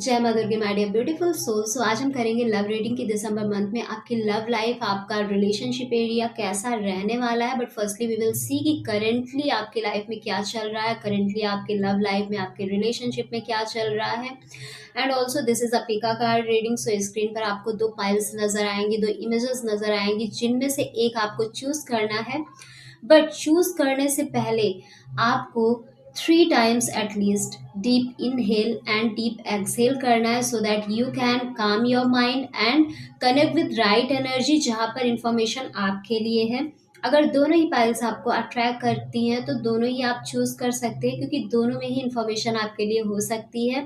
जय माँ दुर्गे my dear beautiful soul. सो आज हम करेंगे लव रीडिंग की दिसंबर मंथ में आपकी लव लाइफ, आपका रिलेशनशिप एरिया कैसा रहने वाला है। But firstly we will see कि करेंटली आपकी लाइफ में क्या चल रहा है, करेंटली आपके लव लाइफ में, आपके रिलेशनशिप में क्या चल रहा है। And also this is a Pika card reading. So screen पर आपको दो पाइल्स नजर आएंगी, दो इमेजेस नजर आएंगी, जिनमें से एक आपको चूज करना है। बट चूज करने से पहले आपको 3 times at least deep inhale and deep exhale करना है, so that you can calm your mind and connect with right energy जहाँ पर इंफॉर्मेशन आपके लिए है। अगर दोनों ही पाइल्स आपको अट्रैक्ट करती हैं तो दोनों ही आप चूज कर सकते हैं, क्योंकि दोनों में ही इंफॉर्मेशन आपके लिए हो सकती है।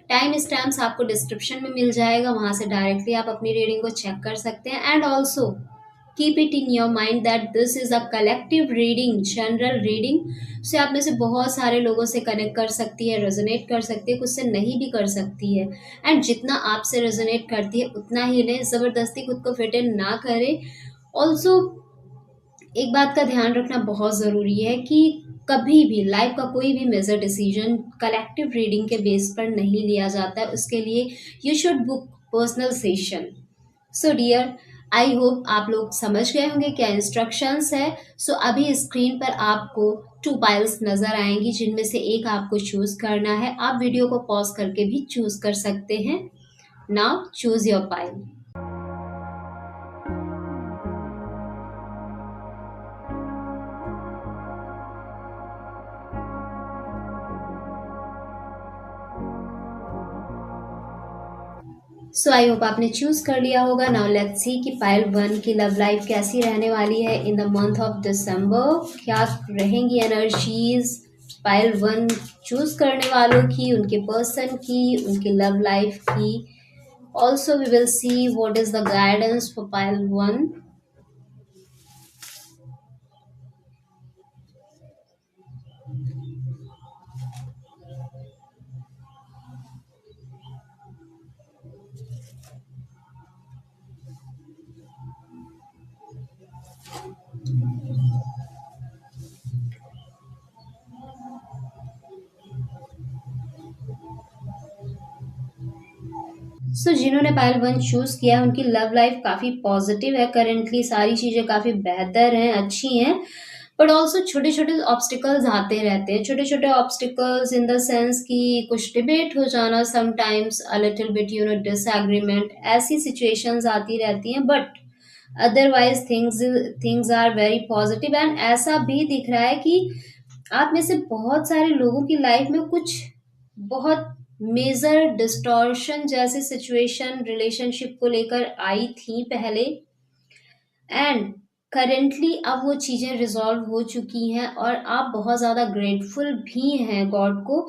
टाइम स्टैम्प्स आपको डिस्क्रिप्शन में मिल जाएगा, वहां से डायरेक्टली आप अपनी रीडिंग को चेक कर सकते हैं। And also keep it in your mind that this is a collective reading, general reading. से आप में से बहुत सारे लोगों से कनेक्ट कर सकती है, रेजोनेट कर सकती है, कुछ से नहीं भी कर सकती है। एंड जितना आपसे रेजोनेट करती है उतना ही लें, जबरदस्ती खुद को फिट इन ना करें। ऑल्सो एक बात का ध्यान रखना बहुत ज़रूरी है कि कभी भी लाइफ का कोई भी मेजर डिसीजन कलेक्टिव रीडिंग के बेस पर नहीं लिया जाता है। उसके लिए you should book personal session. So dear, I hope आप लोग समझ गए होंगे क्या इंस्ट्रक्शंस है। सो अभी स्क्रीन पर आपको 2 पाइल्स नजर आएंगी, जिनमें से एक आपको चूज करना है। आप वीडियो को पॉज करके भी चूज कर सकते हैं। Now choose your pile. So I hope आपने चूज कर लिया होगा। नाउ लेट्स सी कि पाइल 1 की लव लाइफ कैसी रहने वाली है इन द मंथ ऑफ दिसंबर। क्या रहेंगी एनर्जीज पाइल 1 चूज करने वालों की, उनके पर्सन की, उनकी लव लाइफ की। Also we will see what is the guidance for pile 1। So जिन्होंने पायल 1 चूज किया है उनकी लव लाइफ काफी पॉजिटिव है। करेंटली सारी चीजें काफी बेहतर हैं, अच्छी हैं। बट ऑल्सो छोटे छोटे ऑब्स्टिकल्स आते रहते हैं, छोटे छोटे ऑब्स्टिकल्स इन द सेंस कि कुछ डिबेट हो जाना, sometimes a little bit disagreement, ऐसी सिचुएशंस आती रहती हैं। But otherwise things are very positive. And ऐसा भी दिख रहा है कि आप में से बहुत सारे लोगों की लाइफ में कुछ बहुत मेजर डिस्टॉर्शन जैसी सिचुएशन रिलेशनशिप को लेकर आई थी पहले। एंड करेंटली अब वो चीज़ें रिजॉल्व हो चुकी हैं, और आप बहुत ज़्यादा ग्रेटफुल भी हैं गॉड को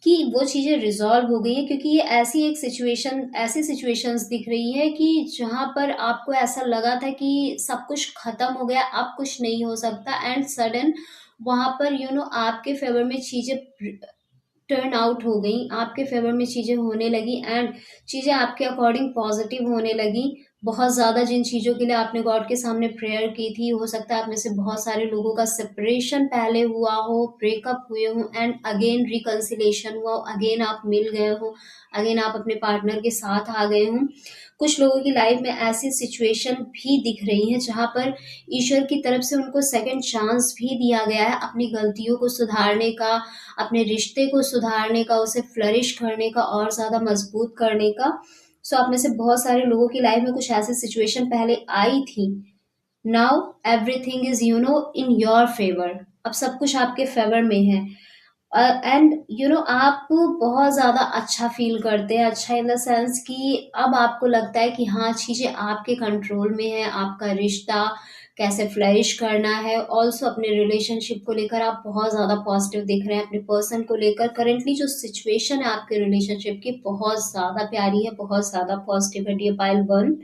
कि वो चीज़ें रिजॉल्व हो गई हैं। क्योंकि ये ऐसी सिचुएशंस दिख रही है कि जहाँ पर आपको ऐसा लगा था कि सब कुछ खत्म हो गया, अब कुछ नहीं हो सकता। एंड सडन वहां पर आपके फेवर में चीजें टर्न आउट हो गई, आपके फेवर में चीज़ें होने लगी। एंड चीज़ें आपके अकॉर्डिंग पॉजिटिव होने लगी। बहुत ज़्यादा जिन चीज़ों के लिए आपने गॉड के सामने प्रेयर की थी, हो सकता है आप में से बहुत सारे लोगों का सेपरेशन पहले हुआ हो, ब्रेकअप हुए हो, एंड अगेन रिकन्सिलेशन हुआ हो, अगेन आप मिल गए हो, अगेन आप अपने पार्टनर के साथ आ गए हो। कुछ लोगों की लाइफ में ऐसी सिचुएशन भी दिख रही है जहाँ पर ईश्वर की तरफ से उनको सेकंड चांस भी दिया गया है अपनी गलतियों को सुधारने का, अपने रिश्ते को सुधारने का, उसे फ्लरिश करने का, और ज़्यादा मजबूत करने का। सो आप में से बहुत सारे लोगों की लाइफ में कुछ ऐसी सिचुएशन पहले आई थी। Now everything is in your favour. अब सब कुछ आपके फेवर में है। एंड आप बहुत ज़्यादा अच्छा फील करते हैं, अच्छा इन द सेंस कि अब आपको लगता है कि हाँ, चीज़ें आपके कंट्रोल में है। आपका रिश्ता कैसे फ्लरिश करना है, ऑल्सो अपने रिलेशनशिप को लेकर आप बहुत ज़्यादा पॉजिटिव दिख रहे हैं। अपने पर्सन को लेकर करेंटली जो सिचुएशन है आपके रिलेशनशिप की बहुत ज़्यादा प्यारी है, बहुत ज़्यादा पॉजिटिव है dear pile 1।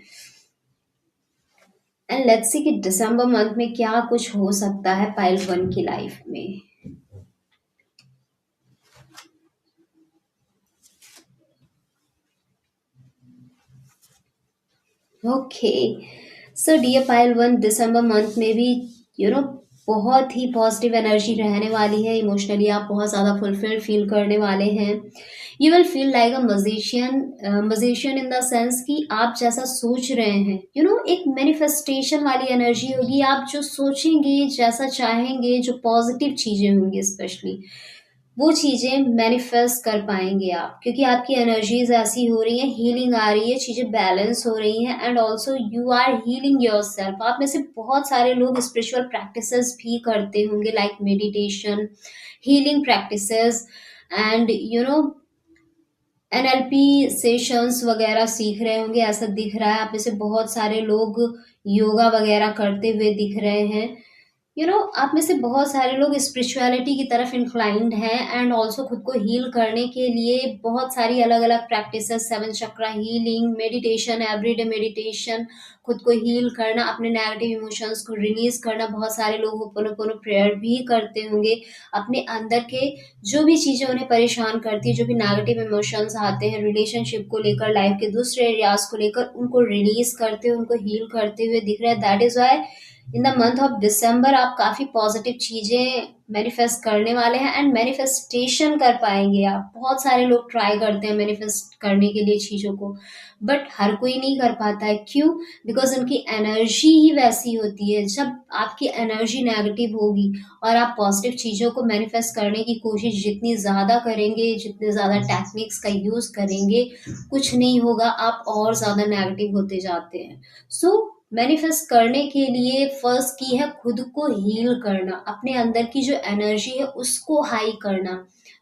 And let's see कि दिसंबर मंथ में क्या कुछ हो सकता है पाइल 1 की लाइफ में। ओके, सो डियर पाइल 1, दिसंबर मंथ में भी यू नो बहुत ही पॉजिटिव एनर्जी रहने वाली है। इमोशनली आप बहुत ज़्यादा फुलफिल्ड फील करने वाले हैं। You will feel like a magician in the sense कि आप जैसा सोच रहे हैं, एक मैनिफेस्टेशन वाली एनर्जी होगी। आप जो सोचेंगे, जैसा चाहेंगे, जो पॉजिटिव चीज़ें होंगी स्पेशली, वो चीज़ें मैनिफेस्ट कर पाएँगे आप, क्योंकि आपकी एनर्जीज़ ऐसी हो रही हैं, हीलिंग आ रही है, चीज़ें बैलेंस हो रही हैं, and also you are healing yourself. आप में से बहुत सारे लोग स्पिरिचुअल प्रैक्टिसेस भी करते होंगे, like meditation, healing practices, and NLP sessions वगैरह सीख रहे होंगे, ऐसा दिख रहा है। आप में से बहुत सारे लोग योगा वगैरह करते हुए दिख रहे हैं। आप में से बहुत सारे लोग स्पिरिचुअलिटी की तरफ इंक्लाइंड हैं, एंड ऑल्सो खुद को हील करने के लिए बहुत सारी अलग अलग प्रैक्टिसेस, सेवन चक्रा हीलिंग, मेडिटेशन, एवरीडे मेडिटेशन, खुद को हील करना, अपने नेगेटिव इमोशंस को रिलीज करना। बहुत सारे लोग होपोनोपोनो प्रेयर भी करते होंगे। अपने अंदर के जो भी चीज़ें उन्हें परेशान करती है, जो भी नेगेटिव इमोशंस आते हैं रिलेशनशिप को लेकर, लाइफ के दूसरे एरियाज को लेकर, उनको रिलीज करते हुए, उनको हील करते हुए दिख रहा है। That is why in the month of December आप काफ़ी पॉजिटिव चीज़ें मैनिफेस्ट करने वाले हैं, एंड मैनिफेस्टेशन कर पाएंगे आप। बहुत सारे लोग ट्राई करते हैं मैनिफेस्ट करने के लिए चीज़ों को, बट हर कोई नहीं कर पाता है। क्यों? बिकॉज उनकी एनर्जी ही वैसी होती है। जब आपकी एनर्जी नेगेटिव होगी और आप पॉजिटिव चीज़ों को मैनिफेस्ट करने की कोशिश जितनी ज़्यादा करेंगे, जितने ज़्यादा टेक्निक्स का यूज़ करेंगे, कुछ नहीं होगा, आप और ज़्यादा नेगेटिव होते जाते हैं। सो मैनिफेस्ट करने के लिए फर्स्ट की है खुद को हील करना, अपने अंदर की जो एनर्जी है उसको हाई करना।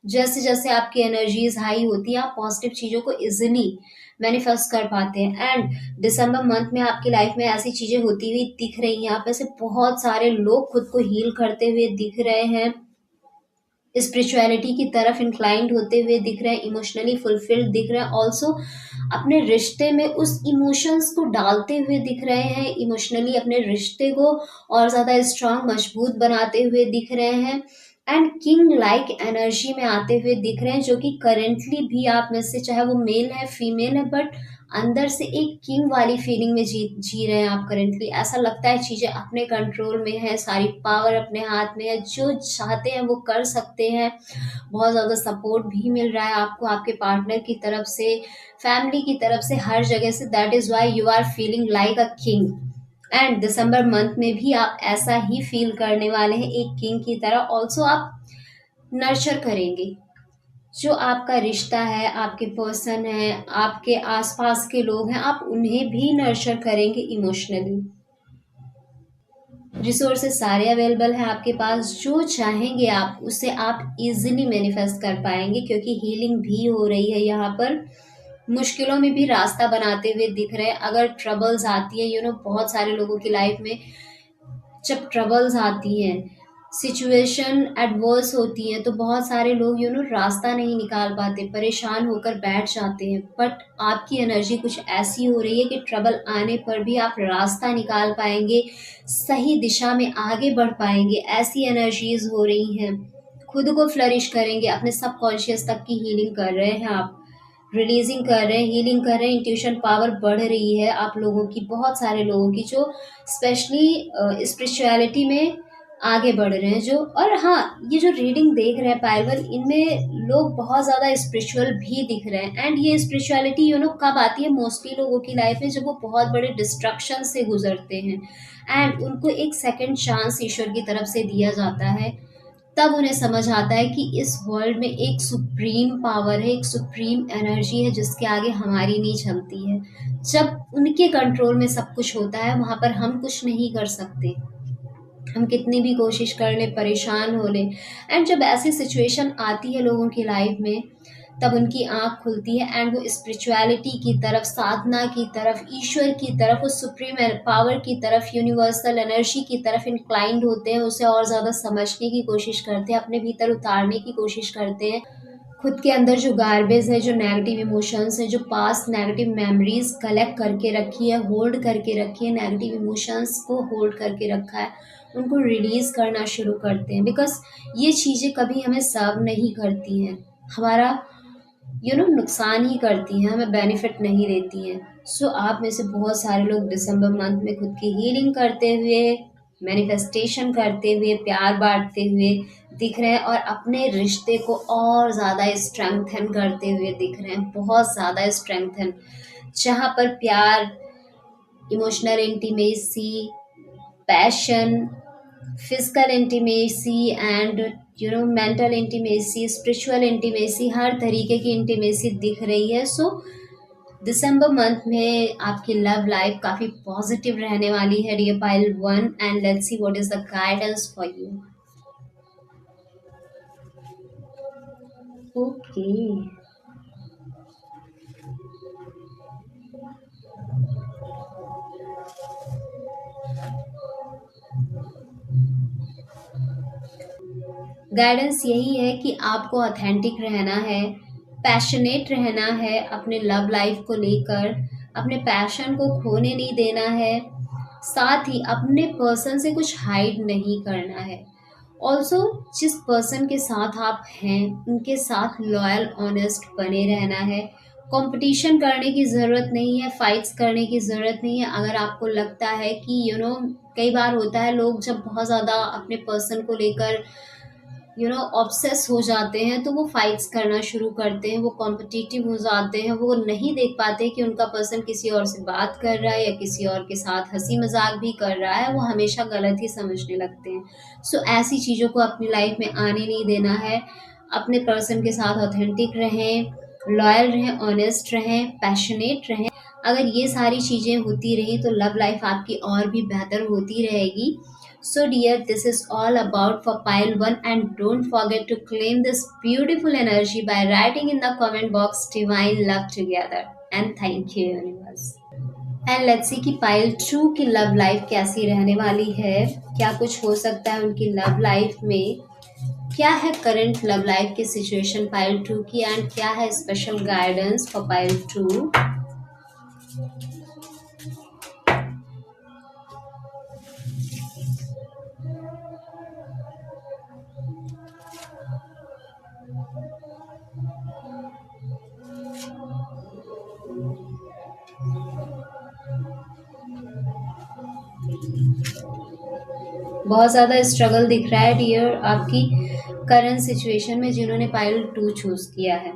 जैसे जैसे आपकी एनर्जीज हाई होती है, आप पॉजिटिव चीज़ों को इजिली मैनिफेस्ट कर पाते हैं। एंड दिसंबर मंथ में आपकी लाइफ में ऐसी चीज़ें होती हुई दिख रही हैं। आप में से बहुत सारे लोग खुद को हील करते हुए दिख रहे हैं, स्पिरिचुअलिटी की तरफ इंक्लाइंड होते हुए दिख रहे हैं, इमोशनली फुलफिल्ड दिख रहे हैं, ऑल्सो अपने रिश्ते में उस इमोशंस को डालते हुए दिख रहे हैं, इमोशनली अपने रिश्ते को और ज़्यादा स्ट्रांग मजबूत बनाते हुए दिख रहे हैं, एंड किंग लाइक एनर्जी में आते हुए दिख रहे हैं, जो कि करेंटली भी आप में से, चाहे वो मेल है फीमेल है, बट अंदर से एक किंग वाली फीलिंग में जी जी रहे हैं आप करेंटली। ऐसा लगता है चीज़ें अपने कंट्रोल में है, सारी पावर अपने हाथ में है, जो चाहते हैं वो कर सकते हैं। बहुत ज़्यादा सपोर्ट भी मिल रहा है आपको, आपके पार्टनर की तरफ से, फैमिली की तरफ से, हर जगह से। That is why you are feeling like a king. And दिसंबर मंथ में भी आप ऐसा ही फील करने वाले हैं, एक किंग की तरह। ऑल्सो आप नर्चर करेंगे जो आपका रिश्ता है, आपके पर्सन है, आपके आसपास के लोग हैं, आप उन्हें भी नर्चर करेंगे इमोशनली। रिसोर्सेज सारे अवेलेबल हैं आपके पास, जो चाहेंगे आप उसे आप इजीली मैनिफेस्ट कर पाएंगे, क्योंकि हीलिंग भी हो रही है यहाँ पर। मुश्किलों में भी रास्ता बनाते हुए दिख रहे हैं। अगर ट्रबल्स आती है, बहुत सारे लोगों की लाइफ में जब ट्रबल्स आती हैं, सिचुएशन एडवर्स होती है, तो बहुत सारे लोग रास्ता नहीं निकाल पाते, परेशान होकर बैठ जाते हैं। बट आपकी एनर्जी कुछ ऐसी हो रही है कि ट्रबल आने पर भी आप रास्ता निकाल पाएंगे, सही दिशा में आगे बढ़ पाएंगे। ऐसी एनर्जीज हो रही हैं, खुद को फ्लरिश करेंगे, अपने सबकॉन्शियस तक की हीलिंग कर रहे हैं आप, रिलीजिंग कर रहे हैं, हीलिंग कर रहे हैं। इंट्यूशन पावर बढ़ रही है आप लोगों की, बहुत सारे लोगों की, जो स्पेशली स्पिरिचुअलिटी में आगे बढ़ रहे हैं जो। और हाँ, ये जो रीडिंग देख रहे हैं पायलवन, इनमें लोग बहुत ज़्यादा स्पिरिचुअल भी दिख रहे हैं। एंड ये स्पिरिचुअलिटी कब आती है मोस्टली लोगों की लाइफ में, जब वो बहुत बड़े डिस्ट्रक्शन से गुजरते हैं, एंड उनको एक सेकंड चांस ईश्वर की तरफ से दिया जाता है। तब उन्हें समझ आता है कि इस वर्ल्ड में एक सुप्रीम पावर है, एक सुप्रीम एनर्जी है, जिसके आगे हमारी नहीं चलती है। जब उनके कंट्रोल में सब कुछ होता है, वहाँ पर हम कुछ नहीं कर सकते, हम कितनी भी कोशिश कर लें, परेशान हो लें। एंड जब ऐसी सिचुएशन आती है लोगों की लाइफ में, तब उनकी आँख खुलती है, एंड वो स्पिरिचुअलिटी की तरफ, साधना की तरफ, ईश्वर की तरफ, उस सुप्रीम पावर की तरफ, यूनिवर्सल एनर्जी की तरफ इंक्लाइंड होते हैं, उसे और ज़्यादा समझने की कोशिश करते हैं, अपने भीतर उतारने की कोशिश करते हैं। खुद के अंदर जो गार्बेज है, जो नेगेटिव इमोशंस है, जो पास्ट नेगेटिव मेमोरीज कलेक्ट करके रखी है, होल्ड करके रखी है, नेगेटिव इमोशंस को होल्ड करके रखा है, उनको रिलीज़ करना शुरू करते हैं। बिकॉज ये चीज़ें कभी हमें सर्व नहीं करती हैं, हमारा नुकसान ही करती हैं, हमें बेनिफिट नहीं देती हैं। सो आप में से बहुत सारे लोग दिसंबर मंथ में खुद की हीलिंग करते हुए मैनिफेस्टेशन करते हुए, प्यार बाँटते हुए दिख रहे हैं और अपने रिश्ते को और ज़्यादा स्ट्रेंथन करते हुए दिख रहे हैं, बहुत ज़्यादा स्ट्रेंथन। जहाँ पर प्यार, emotional intimacy, passion, physical intimacy and mental intimacy, spiritual intimacy, हर तरीके की इंटीमेसी दिख रही है। सो दिसंबर मंथ में आपकी लव लाइफ काफ़ी पॉजिटिव रहने वाली है dear pile one, and let's see what is the guidance for you. Okay. Guidance यही है कि आपको ऑथेंटिक रहना है, पैशनेट रहना है अपने लव लाइफ को लेकर, अपने पैशन को खोने नहीं देना है, साथ ही अपने पर्सन से कुछ हाइड नहीं करना है। ऑल्सो जिस पर्सन के साथ आप हैं उनके साथ लॉयल ऑनेस्ट बने रहना है। कंपटीशन करने की ज़रूरत नहीं है, फाइट्स करने की ज़रूरत नहीं है। अगर आपको लगता है कि कई बार होता है लोग जब बहुत ज़्यादा अपने पर्सन को लेकर ऑब्सेस हो जाते हैं तो वो फाइट्स करना शुरू करते हैं, वो कॉम्पिटिटिव हो जाते हैं, वो नहीं देख पाते कि उनका पर्सन किसी और से बात कर रहा है या किसी और के साथ हंसी मजाक भी कर रहा है, वो हमेशा गलत ही समझने लगते हैं। सो ऐसी चीज़ों को अपनी लाइफ में आने नहीं देना है। अपने पर्सन के साथ ऑथेंटिक रहें, लॉयल रहें, ऑनेस्ट रहें, पैशनेट रहें। अगर ये सारी चीज़ें होती रही तो लव लाइफ आपकी और भी बेहतर होती रहेगी। So dear, this is all about for pile 1, and don't forget to claim this beautiful energy by writing in the comment box divine love together, and thank you universe. And let's see कि pile 2 की love life कैसी रहने वाली है, क्या कुछ हो सकता है उनकी लव लाइफ में, क्या है करंट लव लाइफ की सिचुएशन पाइल 2 की, एंड क्या है स्पेशल गाइडेंस फॉर पाइल 2। बहुत ज़्यादा स्ट्रगल दिख रहा है डियर आपकी करंट सिचुएशन में जिन्होंने पाइल 2 चूज़ किया है।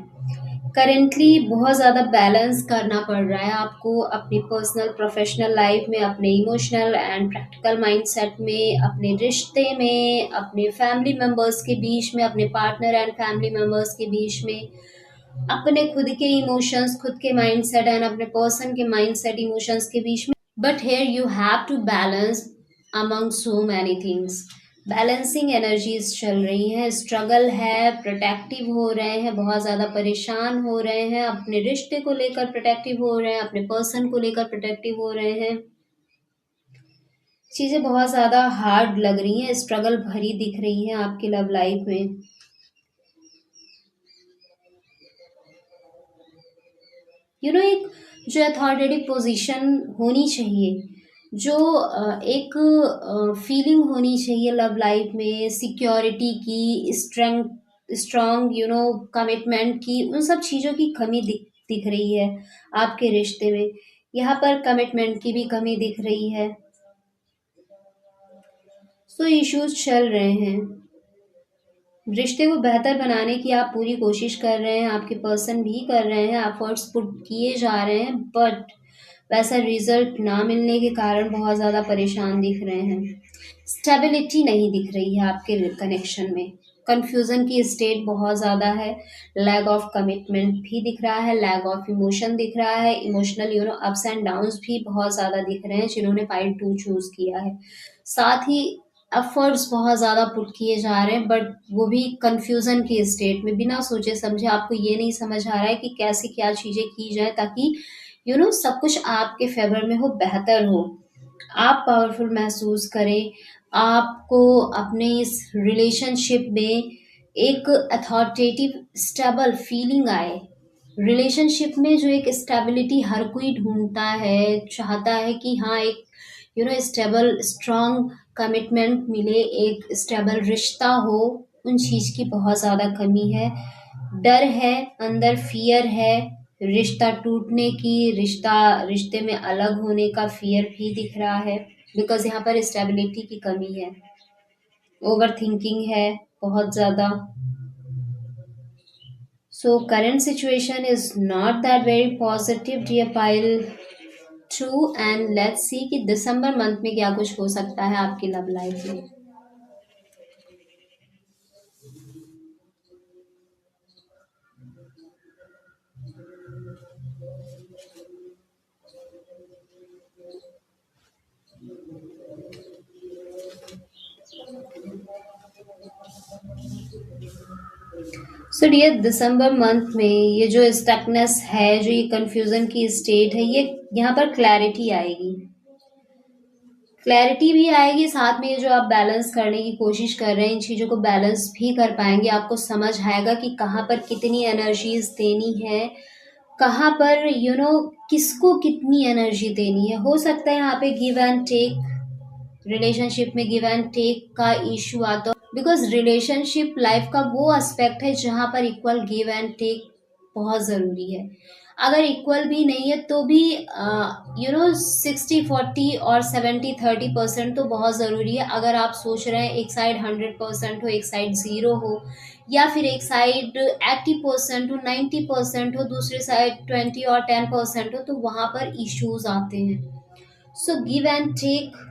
करेंटली बहुत ज़्यादा बैलेंस करना पड़ रहा है आपको अपनी पर्सनल प्रोफेशनल लाइफ में, अपने इमोशनल एंड प्रैक्टिकल माइंडसेट में, अपने रिश्ते में, अपने फैमिली मेम्बर्स के बीच में, अपने पार्टनर एंड फैमिली मेम्बर्स के बीच में, अपने खुद के इमोशंस, खुद के माइंडसेट एंड अपने पर्सन के माइंडसेट इमोशंस के बीच में। But here you have to balance among so many things. Balancing energies चल रही हैं, स्ट्रगल है, प्रोटेक्टिव हो रहे हैं, बहुत ज़्यादा परेशान हो रहे हैं, अपने रिश्ते को लेकर प्रोटेक्टिव हो रहे हैं, अपने पर्सन को लेकर प्रोटेक्टिव हो रहे हैं। चीज़ें बहुत ज़्यादा हार्ड लग रही हैं, स्ट्रगल भरी दिख रही हैं आपकी लव लाइफ में। एक जो अथॉरिटेटिव पोजीशन होनी चाहिए, जो एक फीलिंग होनी चाहिए लव लाइफ में, सिक्योरिटी की, स्ट्रॉन्ग कमिटमेंट की, उन सब चीज़ों की कमी दिख रही है आपके रिश्ते में। यहाँ पर कमिटमेंट की भी कमी दिख रही है। सो इश्यूज चल रहे हैं, रिश्ते को बेहतर बनाने की आप पूरी कोशिश कर रहे हैं, आपके पर्सन भी कर रहे हैं, एफर्ट्स पुट किए जा रहे हैं, बट वैसा रिजल्ट ना मिलने के कारण बहुत ज़्यादा परेशान दिख रहे हैं। स्टेबिलिटी नहीं दिख रही है आपके कनेक्शन में, कन्फ्यूज़न की स्टेट बहुत ज़्यादा है, लैक ऑफ कमिटमेंट भी दिख रहा है, लैक ऑफ इमोशन दिख रहा है, इमोशनल अप्स एंड डाउन्स भी बहुत ज़्यादा दिख रहे हैं जिन्होंने पाइल 2 चूज़ किया है। साथ ही एफर्ट्स बहुत ज़्यादा पुट किए जा रहे हैं, बट वो भी कन्फ्यूज़न की स्टेट में, बिना सोचे समझे। आपको ये नहीं समझ आ रहा है कि कैसे क्या चीज़ें की जाए ताकि सब कुछ आपके फेवर में हो, बेहतर हो, आप पावरफुल महसूस करें, आपको अपने इस रिलेशनशिप में एक अथॉरिटेटिव स्टेबल फीलिंग आए। रिलेशनशिप में जो एक स्टेबिलिटी हर कोई ढूंढता है, चाहता है कि हाँ, एक स्टेबल स्ट्रॉन्ग कमिटमेंट मिले, एक स्टेबल रिश्ता हो, उन चीज़ की बहुत ज़्यादा कमी है। डर है, अंदर फियर है, रिश्ता टूटने की, रिश्ते में अलग होने का फियर भी दिख रहा है। बिकॉज़ यहाँ पर स्टेबिलिटी की कमी है, ओवर थिंकिंग है बहुत ज़्यादा। So current situation is not that very positive dear pile 2, and let's see कि दिसंबर मंथ में क्या कुछ हो सकता है आपकी लव लाइफ में। सो डियर दिसंबर मंथ में ये जो स्टकनेस है, जो ये कंफ्यूजन की स्टेट है, ये यहाँ पर क्लैरिटी आएगी। क्लैरिटी भी आएगी, साथ में ये जो आप बैलेंस करने की कोशिश कर रहे हैं, इन चीज़ों को बैलेंस भी कर पाएंगे। आपको समझ आएगा कि कहाँ पर कितनी एनर्जीज देनी है, कहाँ पर किसको कितनी एनर्जी देनी है। हो सकता है यहाँ पे गिव एंड टेक, रिलेशनशिप में गिव एंड टेक का इशू आता, बिकॉज रिलेशनशिप लाइफ का वो एस्पेक्ट है जहाँ पर इक्वल गिव एंड टेक बहुत ज़रूरी है। अगर इक्वल भी नहीं है तो भी 60-40 और 70-30% तो बहुत ज़रूरी है। अगर आप सोच रहे हैं एक साइड 100% हो, एक साइड ज़ीरो हो, या फिर एक साइड 80% हो, 90% हो, दूसरी साइड 20 और 10% हो, तो वहाँ पर इश्यूज आते हैं। सो गिव एंड टेक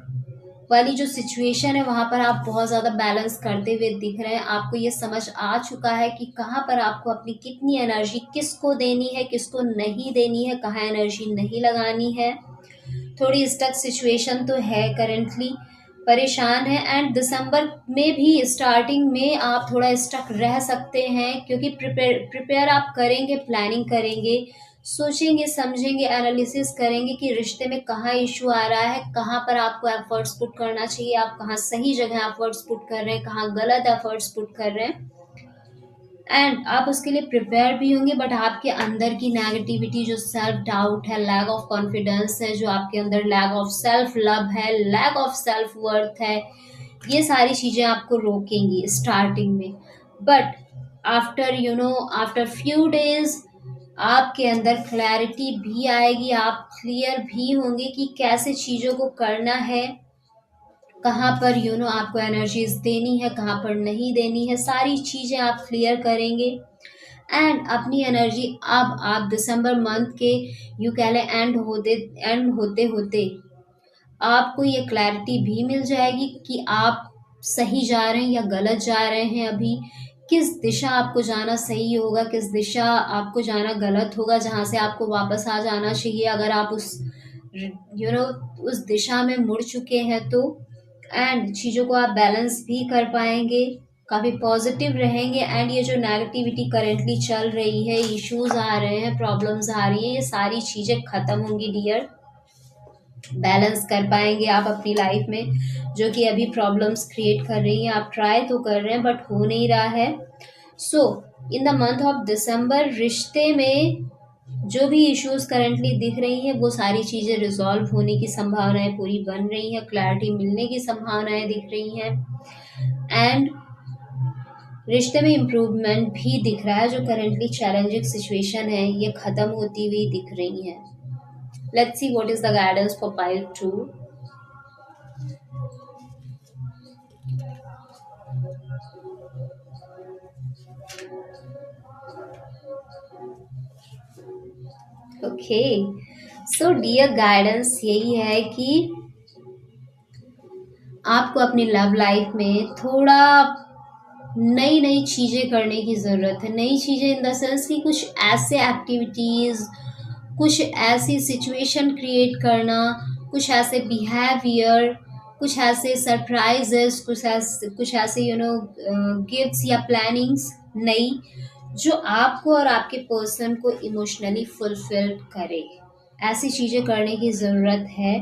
वाली जो सिचुएशन है वहाँ पर आप बहुत ज़्यादा बैलेंस करते हुए दिख रहे हैं। आपको ये समझ आ चुका है कि कहाँ पर आपको अपनी कितनी एनर्जी किसको देनी है, किसको नहीं देनी है, कहाँ एनर्जी नहीं लगानी है। थोड़ी स्टक सिचुएशन तो है करेंटली, परेशान है, एंड दिसंबर में भी स्टार्टिंग में आप थोड़ा स्टक रह सकते हैं, क्योंकि प्रिपेयर आप करेंगे, प्लानिंग करेंगे, सोचेंगे, समझेंगे, एनालिसिस करेंगे कि रिश्ते में कहाँ इशू आ रहा है, कहाँ पर आपको एफर्ट्स पुट करना चाहिए, आप कहाँ सही जगह एफर्ट्स पुट कर रहे हैं, कहाँ गलत एफर्ट्स पुट कर रहे हैं, एंड आप उसके लिए प्रिपेयर भी होंगे। बट आपके अंदर की नेगेटिविटी, जो सेल्फ डाउट है, लैक ऑफ कॉन्फिडेंस है, जो आपके अंदर लैक ऑफ सेल्फ लव है, लैक ऑफ सेल्फ वर्थ है, ये सारी चीज़ें आपको रोकेंगी स्टार्टिंग में। But after after few days आपके अंदर क्लैरिटी भी आएगी, आप क्लियर भी होंगे कि कैसे चीज़ों को करना है, कहाँ पर आपको एनर्जीज देनी है, कहाँ पर नहीं देनी है, सारी चीज़ें आप क्लियर करेंगे। एंड अपनी एनर्जी अब आप दिसंबर मंथ के यू कह लें एंड होते होते आपको ये क्लैरिटी भी मिल जाएगी कि आप सही जा रहे हैं या गलत जा रहे हैं, अभी किस दिशा आपको जाना सही होगा, किस दिशा आपको जाना गलत होगा, जहाँ से आपको वापस आ जाना चाहिए अगर आप उस उस दिशा में मुड़ चुके हैं तो। एंड चीज़ों को आप बैलेंस भी कर पाएंगे, काफ़ी पॉजिटिव रहेंगे, एंड ये जो नेगेटिविटी करेंटली चल रही है, इश्यूज आ रहे हैं, प्रॉब्लम्स आ रही हैं, ये सारी चीज़ें ख़त्म होंगी डियर। बैलेंस कर पाएंगे आप अपनी लाइफ में, जो कि अभी प्रॉब्लम्स क्रिएट कर रही हैं। आप ट्राई तो कर रहे हैं बट हो नहीं रहा है। So in the month of December रिश्ते में जो भी इश्यूज करंटली दिख रही हैं, वो सारी चीज़ें रिजॉल्व होने की संभावनाएं पूरी बन रही हैं, क्लैरिटी मिलने की संभावनाएं दिख रही हैं, एंड रिश्ते में इम्प्रूवमेंट भी दिख रहा है। जो करंटली चैलेंजिंग सिचुएशन है ये ख़त्म होती हुई दिख रही हैं। Let's see what is the guidance for pile 2। Okay, so dear guidance यही है कि आपको अपनी लव लाइफ में थोड़ा नई नई चीज़ें करने की ज़रूरत है। नई चीज़ें इन द सेंस कि कुछ ऐसे एक्टिविटीज़, कुछ ऐसी सिचुएशन क्रिएट करना, कुछ ऐसे बिहेवियर, कुछ ऐसे सरप्राइजेस, कुछ ऐसे गिफ्ट्स या प्लानिंग्स नई, जो आपको और आपके पर्सन को इमोशनली फुलफिल करे। ऐसी चीज़ें करने की ज़रूरत है,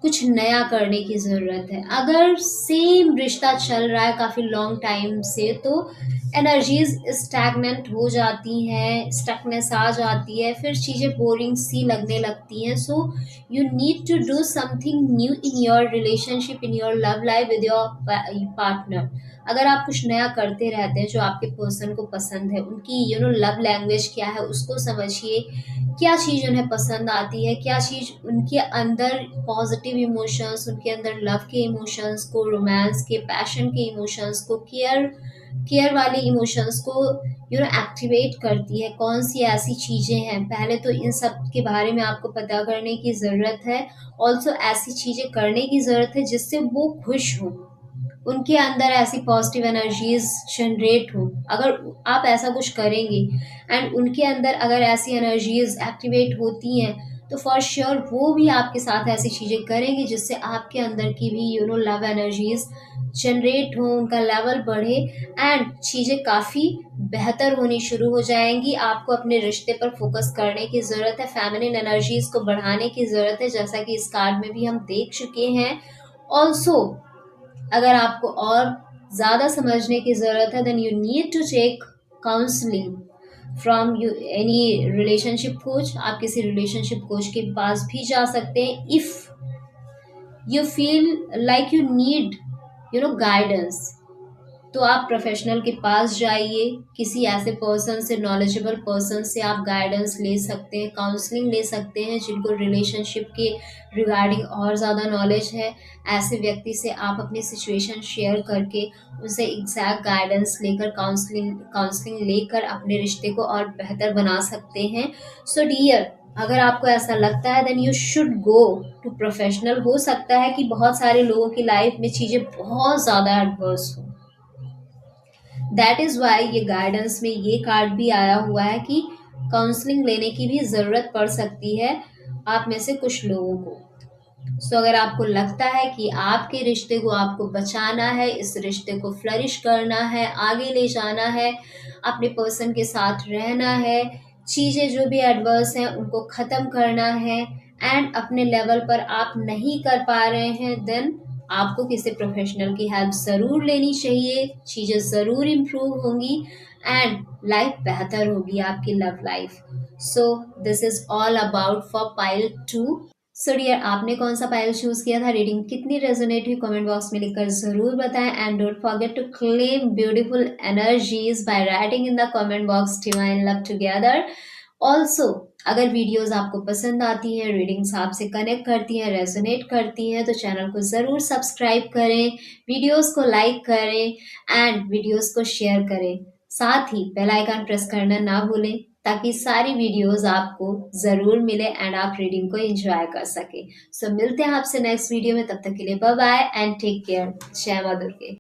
कुछ नया करने की ज़रूरत है। अगर सेम रिश्ता चल रहा है काफ़ी लॉन्ग टाइम से, तो एनर्जीज स्टैगनेंट हो जाती हैं, स्टकनेस आ जाती है, फिर चीज़ें बोरिंग सी लगने लगती हैं। So you need to do something new in your relationship, in your love life with your partner. अगर आप कुछ नया करते रहते हैं जो आपके पर्सन को पसंद है, उनकी लव लैंग्वेज क्या है उसको समझिए, क्या चीज़ उन्हें पसंद आती है, क्या चीज़ उनके अंदर पॉजिटिव इमोशंस, उनके अंदर लव के इमोशंस को, रोमांस के, पैशन के इमोशंस को, केयर केयर वाले इमोशंस को एक्टिवेट करती है, कौन सी ऐसी चीज़ें हैं। पहले तो इन सब के बारे में आपको पता करने की ज़रूरत है। ऑल्सो ऐसी चीज़ें करने की ज़रूरत है जिससे वो खुश हों, उनके अंदर ऐसी पॉजिटिव एनर्जीज जनरेट हो। अगर आप ऐसा कुछ करेंगे एंड उनके अंदर अगर ऐसी एनर्जीज एक्टिवेट होती हैं, तो फॉर श्योर वो भी आपके साथ ऐसी चीज़ें करेंगे जिससे आपके अंदर की भी लव एनर्जीज जनरेट हो, उनका लेवल बढ़े एंड चीज़ें काफ़ी बेहतर होनी शुरू हो जाएंगी। आपको अपने रिश्ते पर फोकस करने की ज़रूरत है, फेमिनिन एनर्जीज को बढ़ाने की ज़रूरत है, जैसा कि इस कार्ड में भी हम देख चुके हैं। ऑल्सो अगर आपको और ज़्यादा समझने की ज़रूरत है, then you need to take counselling from you any relationship coach. आप किसी रिलेशनशिप कोच के पास भी जा सकते हैं if you feel like you need guidance. तो आप प्रोफेशनल के पास जाइए, किसी ऐसे पर्सन से, नॉलेजेबल पर्सन से आप गाइडेंस ले सकते हैं, काउंसलिंग ले सकते हैं, जिनको रिलेशनशिप के रिगार्डिंग और ज़्यादा नॉलेज है। ऐसे व्यक्ति से आप अपनी सिचुएशन शेयर करके उनसे एग्जैक्ट गाइडेंस लेकर, काउंसलिंग लेकर अपने रिश्ते को और बेहतर बना सकते हैं। सो डियर, अगर आपको ऐसा लगता है then you should go to professional. हो सकता है कि बहुत सारे लोगों की लाइफ में चीज़ें बहुत ज़्यादा एडवर्स हो, दैट इज़ वाई ये गाइडेंस में ये कार्ड भी आया हुआ है कि काउंसलिंग लेने की भी ज़रूरत पड़ सकती है आप में से कुछ लोगों को। सो अगर आपको लगता है कि आपके रिश्ते को आपको बचाना है, इस रिश्ते को फ्लरिश करना है, आगे ले जाना है, अपने पर्सन के साथ रहना है, चीज़ें जो भी एडवर्स हैं उनको ख़त्म करना है एंड अपने लेवल पर आप नहीं कर पा रहे हैं, देन आपको किसी प्रोफेशनल की हेल्प ज़रूर लेनी चाहिए। चीज़ें ज़रूर इम्प्रूव होंगी एंड लाइफ बेहतर होगी, आपकी love life. So this is all about for pile 2। So dear, आपने कौन सा पाइल चूज किया था, रीडिंग कितनी रेजोनेट हुई, कमेंट बॉक्स में लिखकर जरूर बताएं and don't forget to claim beautiful energies by writing in the comment box divine love together. Also अगर वीडियोस आपको पसंद आती हैं, रीडिंग्स आपसे कनेक्ट करती हैं, रेजोनेट करती हैं, तो चैनल को ज़रूर सब्सक्राइब करें, वीडियोस को लाइक करें एंड वीडियोस को शेयर करें। साथ ही बेल आइकन प्रेस करना ना भूलें ताकि सारी वीडियोस आपको ज़रूर मिले एंड आप रीडिंग को एंजॉय कर सके। सो मिलते हैं आपसे नेक्स्ट वीडियो में, तब तक के लिए bye bye and take care. जय मां दुर्गे।